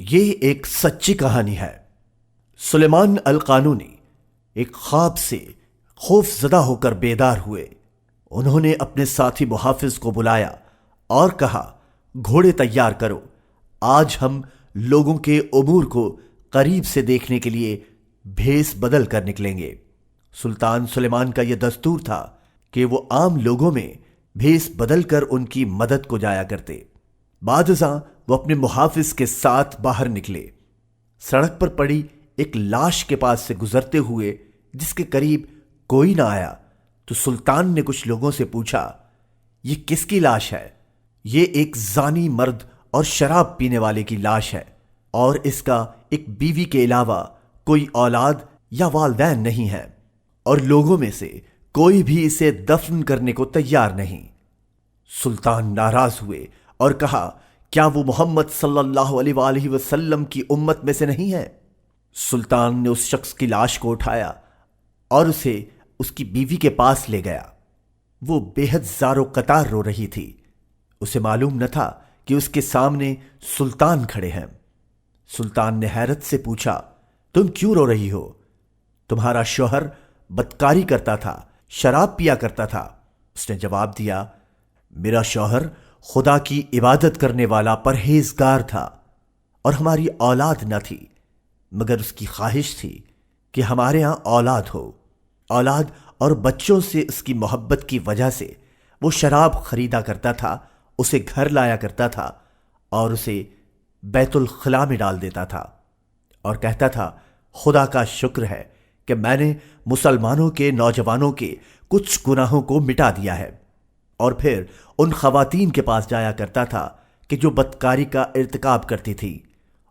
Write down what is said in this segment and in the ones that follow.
یہ ایک سچی کہانی ہے۔ سلیمان القانونی ایک خواب سے خوف زدہ ہو کر بیدار ہوئے۔ انہوں نے اپنے ساتھی محافظ کو بلایا اور کہا، گھوڑے تیار کرو، آج ہم لوگوں کے امور کو قریب سے دیکھنے کے لیے بھیس بدل کر نکلیں گے۔ سلطان سلیمان کا یہ دستور تھا کہ وہ عام لوگوں میں بھیس بدل کر ان کی مدد کو جایا کرتے۔ بعد ازاں وہ اپنے محافظ کے ساتھ باہر نکلے۔ سڑک پر پڑی ایک لاش کے پاس سے گزرتے ہوئے جس کے قریب کوئی نہ آیا تو سلطان نے کچھ لوگوں سے پوچھا، یہ کس کی لاش ہے؟ یہ ایک زانی مرد اور شراب پینے والے کی لاش ہے، اور اس کا ایک بیوی کے علاوہ کوئی اولاد یا والدین نہیں ہے، اور لوگوں میں سے کوئی بھی اسے دفن کرنے کو تیار نہیں۔ سلطان ناراض ہوئے اور کہا، کیا وہ محمد صلی اللہ علیہ وآلہ وسلم کی امت میں سے نہیں ہے؟ سلطان نے اس شخص کی لاش کو اٹھایا اور اسے اس کی بیوی کے پاس لے گیا۔ وہ بے حد زار و قطار رو رہی تھی۔ اسے معلوم نہ تھا کہ اس کے سامنے سلطان کھڑے ہیں۔ سلطان نے حیرت سے پوچھا، تم کیوں رو رہی ہو؟ تمہارا شوہر بدکاری کرتا تھا، شراب پیا کرتا تھا۔ اس نے جواب دیا، میرا شوہر خدا کی عبادت کرنے والا پرہیزگار تھا، اور ہماری اولاد نہ تھی، مگر اس کی خواہش تھی کہ ہمارے ہاں اولاد ہو۔ اولاد اور بچوں سے اس کی محبت کی وجہ سے وہ شراب خریدا کرتا تھا، اسے گھر لایا کرتا تھا اور اسے بیت الخلاء میں ڈال دیتا تھا، اور کہتا تھا، خدا کا شکر ہے کہ میں نے مسلمانوں کے نوجوانوں کے کچھ گناہوں کو مٹا دیا ہے۔ اور پھر ان خواتین کے پاس جایا کرتا تھا کہ جو بدکاری کا ارتکاب کرتی تھی،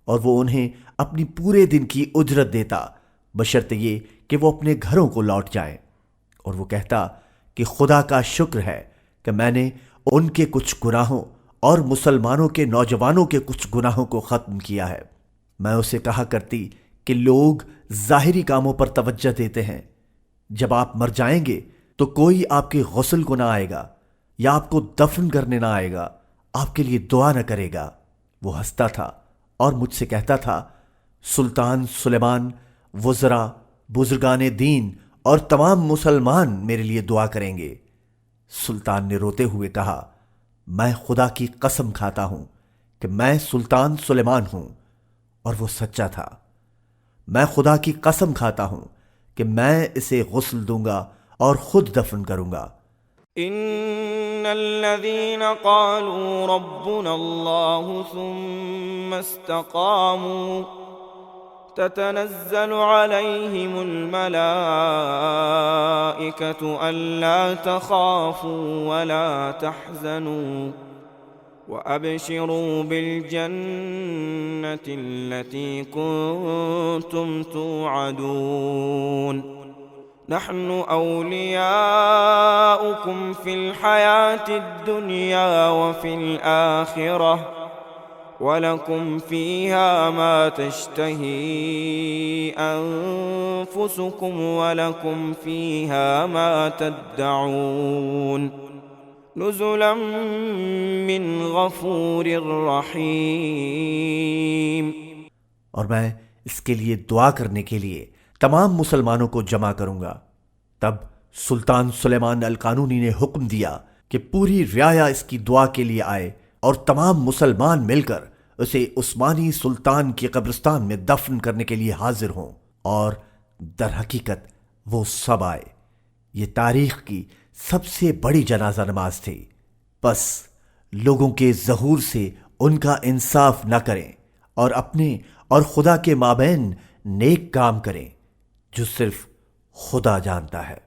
اور وہ انہیں اپنی پورے دن کی اجرت دیتا، بشرط یہ کہ وہ اپنے گھروں کو لوٹ جائیں۔ اور وہ کہتا کہ خدا کا شکر ہے کہ میں نے ان کے کچھ گناہوں اور مسلمانوں کے نوجوانوں کے کچھ گناہوں کو ختم کیا ہے۔ میں اسے کہا کرتی کہ لوگ ظاہری کاموں پر توجہ دیتے ہیں، جب آپ مر جائیں گے تو کوئی آپ کے غسل کو نہ آئے گا یا آپ کو دفن کرنے نہ آئے گا، آپ کے لیے دعا نہ کرے گا۔ وہ ہنستا تھا اور مجھ سے کہتا تھا، سلطان سلیمان، وزراء، بزرگان دین اور تمام مسلمان میرے لیے دعا کریں گے۔ سلطان نے روتے ہوئے کہا، میں خدا کی قسم کھاتا ہوں کہ میں سلطان سلیمان ہوں، اور وہ سچا تھا۔ میں خدا کی قسم کھاتا ہوں کہ میں اسے غسل دوں گا اور خود دفن کروں گا۔ ان الذين قالوا ربنا الله ثم استقاموا تتنزل عليهم الملائكة ألا تخافوا ولا تحزنوا وأبشروا بالجنة التي كنتم توعدون نحن أولياؤكم في الحياة الدنيا وفي الآخرة وَلَكُمْ فِيهَا مَا تَشْتَهِي أَنفُسُكُمْ وَلَكُمْ فِيهَا مَا تَدَّعُونَ نُزُلًا مِّنْ غَفُورٍ رَّحِيمٍ۔ اور میں اس کے لیے دعا کرنے کے لیے تمام مسلمانوں کو جمع کروں گا۔ تب سلطان سلیمان القانونی نے حکم دیا کہ پوری رعایا اس کی دعا کے لیے آئے، اور تمام مسلمان مل کر اسے عثمانی سلطان کی قبرستان میں دفن کرنے کے لیے حاضر ہوں، اور در حقیقت وہ سب آئے۔ یہ تاریخ کی سب سے بڑی جنازہ نماز تھی۔ بس لوگوں کے ظہور سے ان کا انصاف نہ کریں، اور اپنے اور خدا کے مابین نیک کام کریں جو صرف خدا جانتا ہے۔